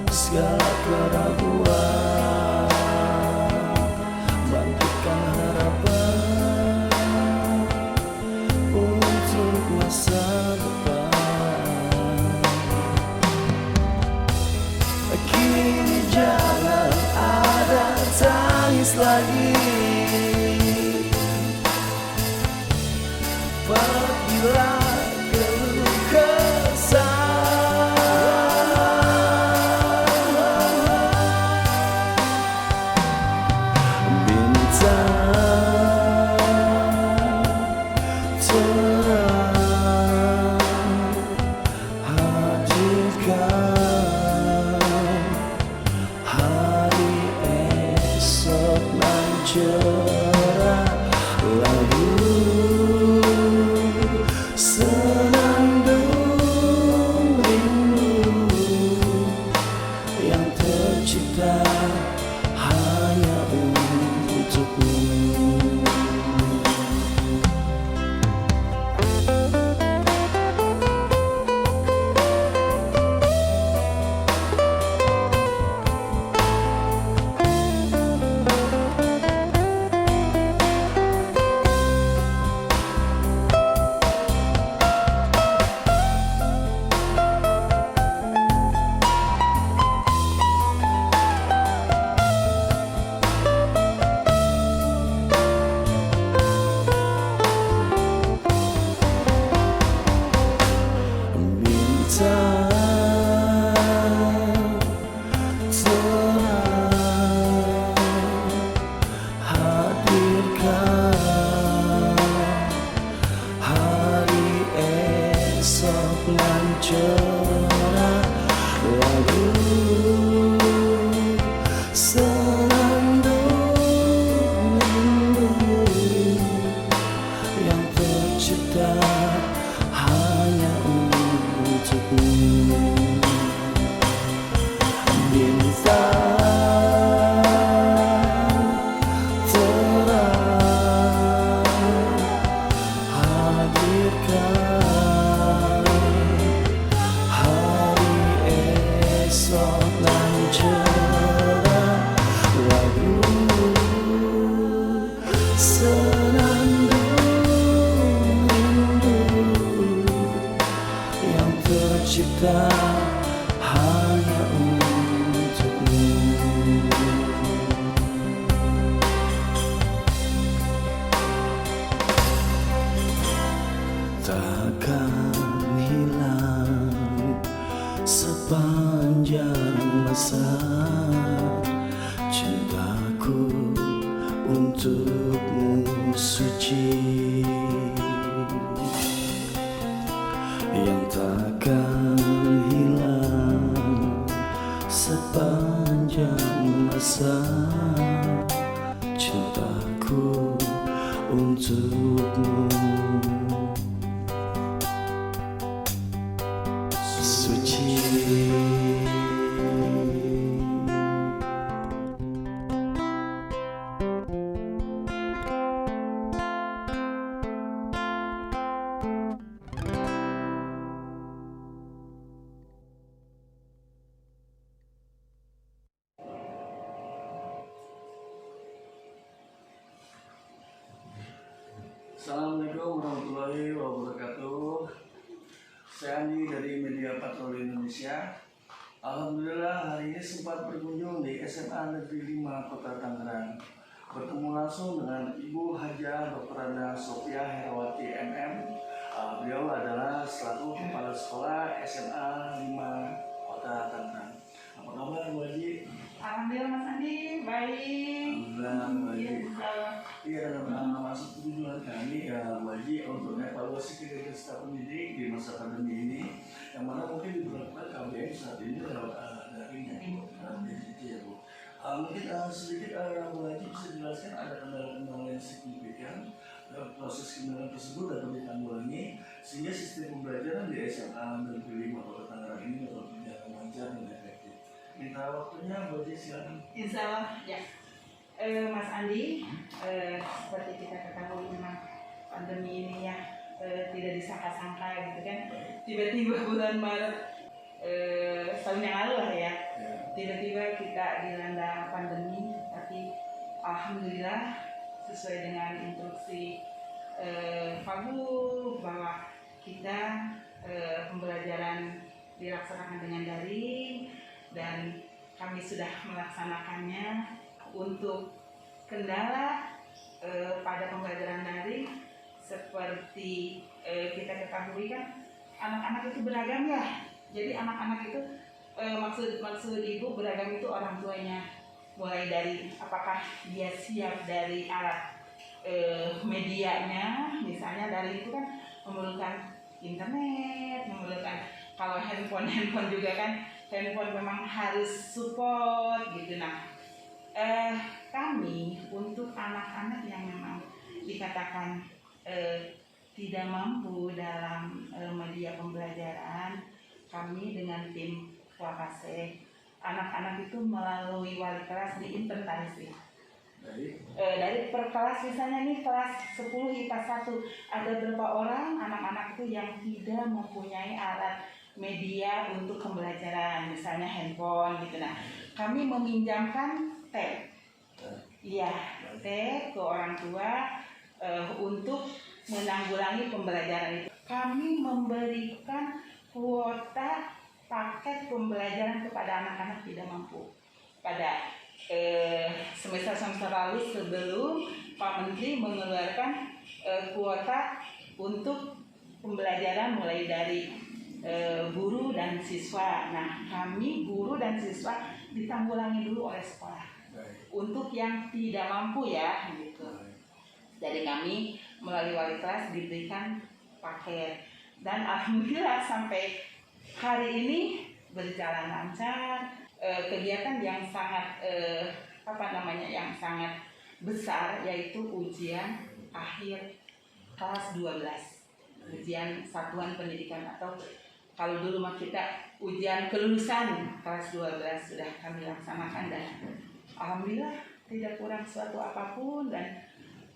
segala keraguan, bangkitkan harapan untuk masa depan. Kini jangan ada tangis lagi, pergilah keluh kesah. Bintang terang hadirkan hari esok nan cerah, lalu senandung rindu yang tercipta hanya untukmu. Cerah, lalu senandung rindu yang tercipta hanya untukmu. Bintang terang hadirkan esok nan cerah, lalu senandung rindu yang tercipta hanya untukmu. Takkan hilang sepanjang masa cintaku untukmu suci, yang takkan hilang sepanjang masa cintaku untukmu suci. Assalamualaikum warahmatullahi wabarakatuh. Saya Andi dari Media Patroli Indonesia. Alhamdulillah hari ini sempat berkunjung di SMA Negeri 5 Kota Tangerang. Bertemu langsung dengan Ibu Hajah Dr. Randa Sophia Herawati MM. Beliau adalah selaku kepala sekolah SMA 5 Kota Tangerang. Apa kabar Bu Haji? Alhamdulillah Mas Andi, baik. Alhamdulillah Bu Haji. Iya, Dalam masuk tujuan kami ya Bu Haji untuk evaluasi kinerja staf pendidik di masa pandemi ini, yang mana mungkin diberlakukan KBM saat ini lewat daring ya Bu. Mungkin sedikit Bu Haji bisa jelaskan ada kendala-kendala yang signifikan dalam proses kendala tersebut dapat ditanggulangi sehingga sistem pembelajaran di SMA Negeri 5 Kota Tangerang ini dapat berjalan lancar dan efektif. Minta waktunya Bu Haji, silakan. Insya Allah ya. Mas Andi, seperti kita ketahui memang pandemi ini ya tidak disangka-sangka gitu kan. Tiba-tiba bulan Maret tahun yang lalu lah ya. Ya. Tiba-tiba kita dilanda pandemi, tapi alhamdulillah sesuai dengan instruksi Pak Guru bahwa kita pembelajaran dilaksanakan dengan daring dan kami sudah melaksanakannya. Untuk kendala pada pembelajaran daring seperti kita ketahui kan anak-anak itu beragam ya. Jadi anak-anak itu maksud ibu beragam itu orang tuanya, mulai dari apakah dia siap dari alat medianya, misalnya dari itu kan memerlukan internet, memerlukan kalau handphone juga kan, handphone memang harus support gitu. Nah, kami untuk anak-anak yang memang dikatakan tidak mampu dalam media pembelajaran, kami dengan tim Wakase, anak-anak itu melalui wali kelas diinventarisir. Dari per kelas, misalnya nih kelas 10 IPA 1, ada berapa orang anak-anak itu yang tidak mempunyai alat media untuk pembelajaran, misalnya handphone gitu. Nah, kami meminjamkan tab, iya, tab ke orang tua untuk menanggulangi pembelajaran itu. Kami memberikan kuota paket pembelajaran kepada anak-anak tidak mampu. Pada semester lalu sebelum Pak Menteri mengeluarkan kuota untuk pembelajaran mulai dari guru dan siswa. Nah, kami guru dan siswa ditanggulangi dulu oleh sekolah. Untuk yang tidak mampu ya gitu. Jadi kami melalui wali kelas diberikan paket dan alhamdulillah sampai hari ini berjalan lancar. Kegiatan yang sangat yang sangat besar yaitu ujian akhir kelas 12, ujian satuan pendidikan, atau kalau dulu mah kita ujian kelulusan kelas 12 sudah kami laksanakan dan alhamdulillah tidak kurang suatu apapun, dan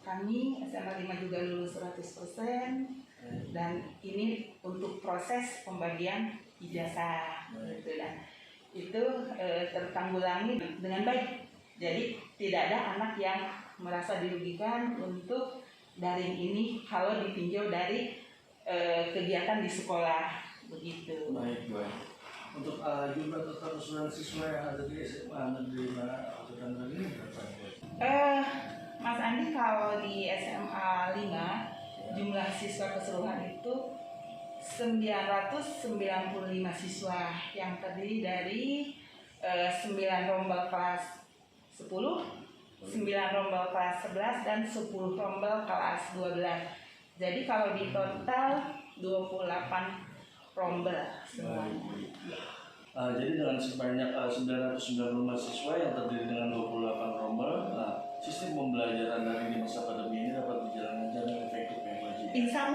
kami SMA 5 juga lulus 100%, dan ini untuk proses pembagian ijazah gitu, dan itu tertanggulangi dengan baik. Jadi tidak ada anak yang merasa dirugikan untuk daring ini kalau ditinjau dari kegiatan di sekolah begitu. Baik. Untuk jumlah total keseluruhan siswa yang ada di SMA negeri mana angkatan ini berapa? Mas Andi, kalau di SMA 5 jumlah siswa keseluruhan itu 995 siswa yang terdiri dari 9 rombel kelas 10, 9 rombel kelas 11, dan 10 rombel kelas 12. Jadi kalau di total 28 rombel semuanya. Jadi dengan sebanyak 995 siswa yang terdiri dengan 28 rombel, sistem pembelajaran dari di masa pandemi ini dapat berjalan lancar dan efektif ya Pak Haji? Insya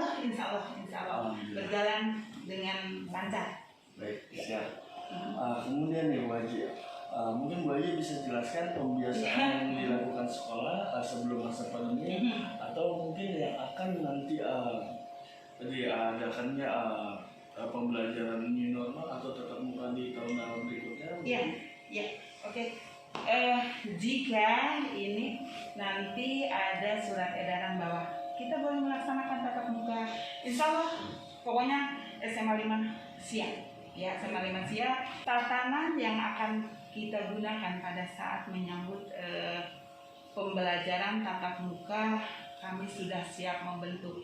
Allah berjalan dengan lancar. Baik, siap. Kemudian nih Bu Haji, mungkin Bu Haji bisa jelaskan pembiasaan yang dilakukan sekolah sebelum masa pandemi, atau mungkin yang akan nanti diadakannya pembelajaran new normal atau tetap muka di tahun-tahun berikutnya? Iya, oke. Jika ini nanti ada surat edaran bahwa kita boleh melaksanakan tatap muka, insya Allah pokoknya SMA 5 siap. Ya, SMA 5 siap. Tatanan yang akan kita gunakan pada saat menyambut pembelajaran tatap muka, kami sudah siap membentuk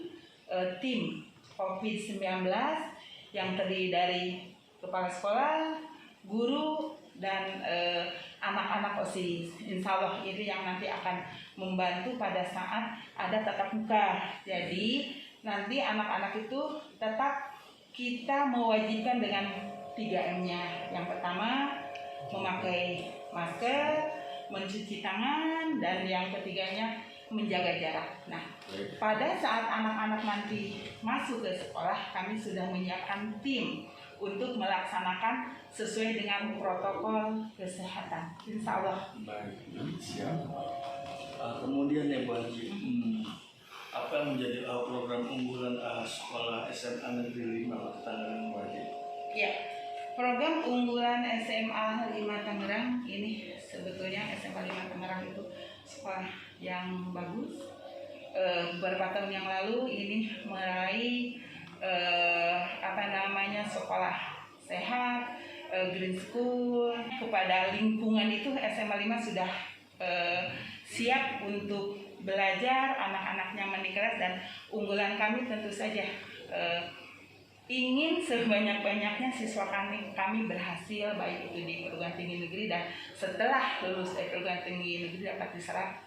tim COVID-19 yang terdiri dari kepala sekolah, guru, dan anak-anak OSIS. Insya Allah itu yang nanti akan membantu pada saat ada tatap muka. Jadi nanti anak-anak itu tetap kita mewajibkan dengan 3M-nya. Yang pertama memakai masker, mencuci tangan, dan yang ketiganya menjaga jarak. Nah, pada saat anak-anak nanti masuk ke sekolah, kami sudah menyiapkan tim untuk melaksanakan sesuai dengan protokol kesehatan. Insya Allah. Baik, siap. Kemudian ya Bu Haji, apa yang menjadi program unggulan sekolah SMA Negeri 5 Kota Tangerang Bu Haji? Ya, Program unggulan SMA 5 Tangerang ini sebetulnya SMA 5 Tangerang itu sekolah yang bagus. Beberapa tahun yang lalu ini meraih sekolah sehat, green school. Kepada lingkungan itu SMA 5 sudah siap untuk belajar, anak-anaknya mandi keras, dan unggulan kami tentu saja ingin sebanyak-banyaknya siswa kami berhasil, baik itu di perguruan tinggi negeri dan setelah lulus dari perguruan tinggi negeri dapat diserap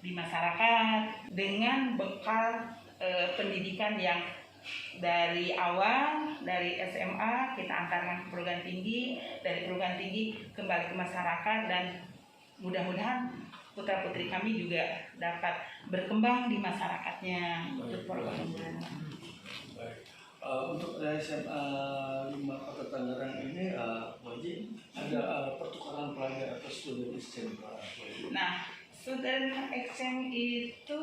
di masyarakat dengan bekal pendidikan yang dari awal, dari SMA kita antarkan ke perguruan tinggi, dari perguruan tinggi kembali ke masyarakat, dan mudah-mudahan putra-putri kami juga dapat berkembang di masyarakatnya untuk program unggulan. Untuk SMA 5 Kota Tangerang ini wajib ada pertukaran pelajar atau student exchange, Pak? Nah, student exchange itu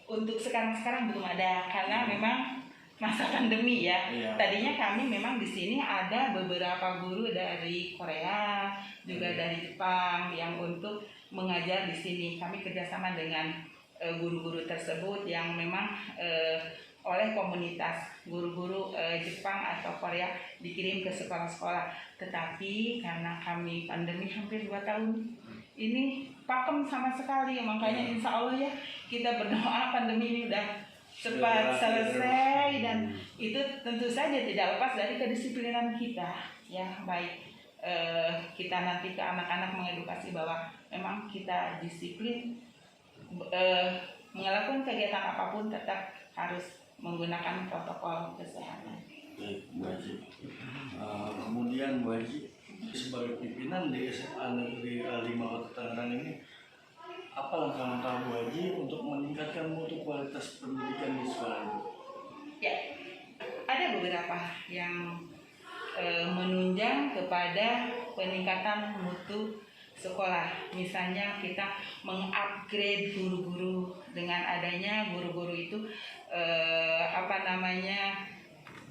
untuk sekarang belum ada karena memang masa pandemi ya. Tadinya kami memang di sini ada beberapa guru dari Korea, juga dari Jepang yang untuk mengajar di sini. Kami kerjasama dengan guru-guru tersebut yang memang oleh komunitas guru-guru Jepang atau Korea dikirim ke sekolah-sekolah. Tetapi karena kami pandemi hampir 2 tahun ini pakem sama sekali, makanya insya Allah ya kita berdoa pandemi ini udah cepat selesai, dan itu tentu saja tidak lepas dari kedisiplinan kita ya, baik kita nanti ke anak-anak mengedukasi bahwa memang kita disiplin, melakukan kegiatan apapun tetap harus menggunakan protokol kesehatan. Baik, Bu Haji. Kemudian Bu Haji sebagai pimpinan di SMA Negeri 5 Kota Tangerang ini, apa langkah-langkah Bu Haji untuk meningkatkan mutu kualitas pendidikan di sekolah itu? Ya, ada beberapa yang menunjang kepada peningkatan mutu sekolah. Misalnya kita mengupgrade guru-guru dengan adanya guru-guru itu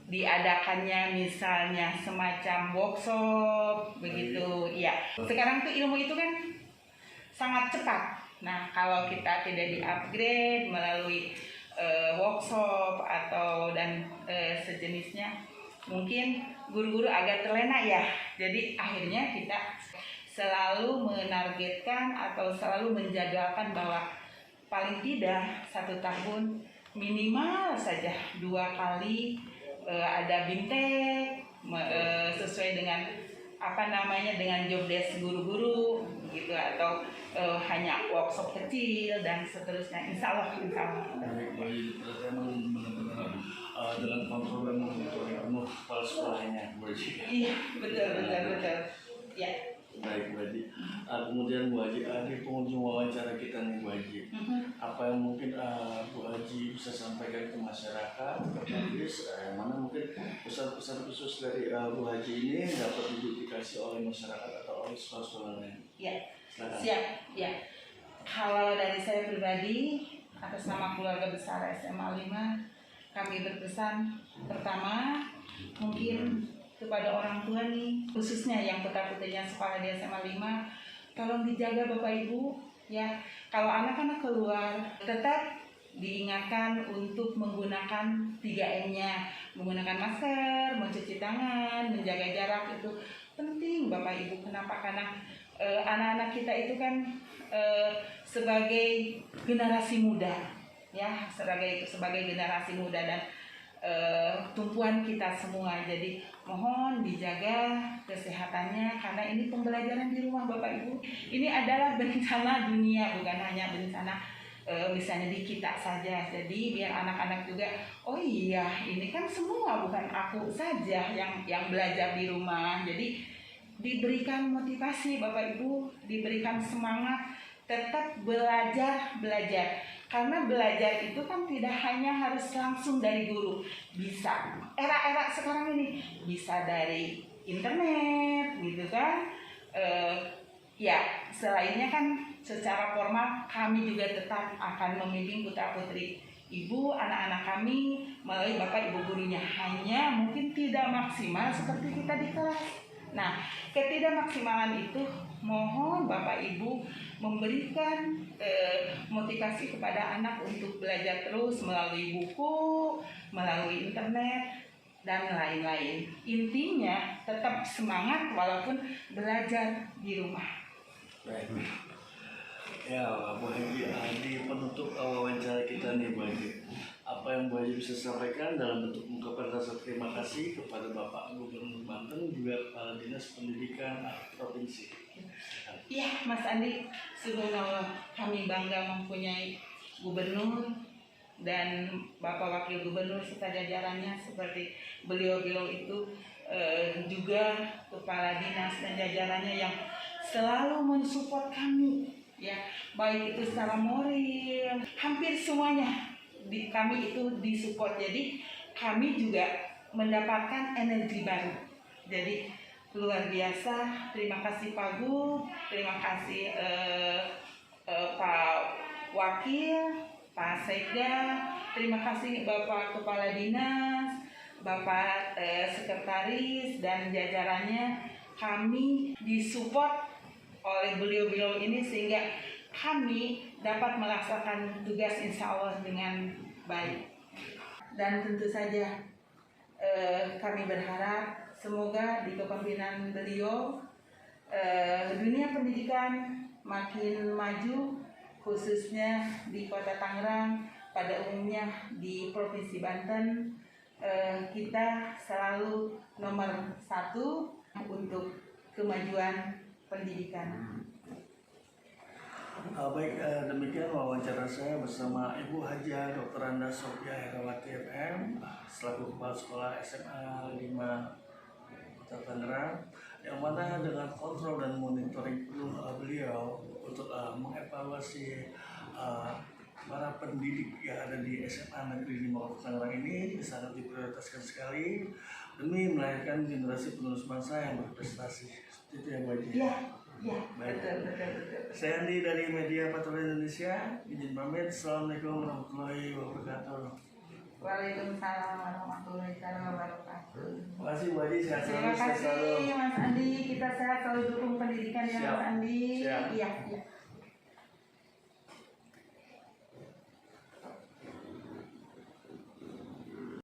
diadakannya misalnya semacam workshop begitu ya. Sekarang tuh ilmu itu kan sangat cepat. Nah, kalau kita tidak di-upgrade melalui workshop atau sejenisnya, mungkin guru-guru agak terlena ya. Jadi akhirnya kita selalu menargetkan atau selalu menjadwalkan bahwa paling tidak 1 tahun minimal saja 2 kali ada bimtek sesuai dengan dengan job desk guru-guru gitu, atau hanya workshop kecil dan seterusnya. Insya Allah. Baik, memang benar-benar dengan kontrol dan monitoring penuh kepala sekolahnya, Bu Haji. Iya, betul. Ya. Baik, Bu Haji. Kemudian Bu Haji, di penghujung wawancara kita nih Bu Haji, apa yang mungkin Bu Haji bisa sampaikan ke masyarakat, ke publik, yang mana mungkin pesan-pesan khusus dari Bu Haji ini dapat diduplikasi oleh masyarakat atau oleh sekolah-sekolah lain? Ya, siap. Ya. Kalau dari saya pribadi, atas nama keluarga besar SMA 5, kami berpesan pertama mungkin kepada orang tua nih, khususnya yang putra-putrinya sekolah di SMA 5, tolong dijaga Bapak Ibu ya. Kalau anak-anak keluar tetap diingatkan untuk menggunakan 3M-nya, menggunakan masker, mencuci tangan, menjaga jarak, itu penting Bapak Ibu. Kenapa? Karena anak-anak kita itu kan sebagai generasi muda ya, sebagai generasi muda dan tumpuan kita semua. Jadi mohon dijaga kesehatannya, karena ini pembelajaran di rumah Bapak Ibu. Ini adalah bencana dunia, bukan hanya bencana misalnya di kita saja. Jadi biar anak-anak juga, oh iya ini kan semua, bukan aku saja yang belajar di rumah. Jadi diberikan motivasi Bapak Ibu, diberikan semangat tetap belajar. Karena belajar itu kan tidak hanya harus langsung dari guru, bisa era sekarang ini bisa dari internet gitu kan. Ya, selainnya kan secara formal kami juga tetap akan membimbing putra-putri ibu, anak-anak kami melalui Bapak Ibu gurunya, hanya mungkin tidak maksimal seperti kita di kelas. Nah, ketidakmaksimalan itu mohon Bapak Ibu memberikan motivasi kepada anak untuk belajar terus melalui buku, melalui internet, dan lain-lain. Intinya tetap semangat walaupun belajar di rumah. Baik. Ya, Bu Haji, di penutup wawancara kita nih Bu Haji, apa yang Bu Haji bisa sampaikan dalam bentuk ungkapan rasa terima kasih kepada Bapak Gubernur Banten juga Kepala Dinas Pendidikan Provinsi. Iya, Mas Andi, sungguh kami bangga mempunyai gubernur dan Bapak Wakil Gubernur serta jajarannya seperti beliau-beliau itu juga kepala dinas dan jajarannya yang selalu mensupport kami, ya, baik itu secara moral, hampir semuanya kami itu disupport. Jadi kami juga mendapatkan energi baru. Jadi luar biasa. Terima kasih Pak Gub, terima kasih Pak Wakil, Pak Sekda, terima kasih Bapak Kepala Dinas, Bapak Sekretaris dan jajarannya. Kami disupport oleh beliau-beliau ini sehingga kami dapat melaksanakan tugas insya Allah dengan baik. Dan tentu saja kami berharap semoga di kepemimpinan beliau dunia pendidikan makin maju, khususnya di Kota Tangerang, pada umumnya di Provinsi Banten. Kita selalu nomor 1 untuk kemajuan pendidikan. Baik, demikian wawancara saya bersama Ibu Haja Dr. Anda Sofia Herawati FM selaku Kepala Sekolah SMA 5 Kota Tangerang, yang mana dengan kontrol dan monitoring penuh beliau untuk mengevaluasi para pendidik yang ada di SMA Negeri 5 Kota Tangerang ini sangat diprioritaskan sekali demi melahirkan generasi penerus bangsa yang berprestasi. Seperti itu ya Bu Haji? Iya, betul. Saya Andi dari Media Patroli Indonesia, izin pamit. Assalamualaikum warahmatullahi wabarakatuh. Waalaikumsalam warahmatullahi wabarakatuh. Terima kasih Bu Haji, sehat Terima selalu. kasih Mas Andi, kita sehat selalu dukung pendidikan ya Siap. Mas Andi. Siap. Iya.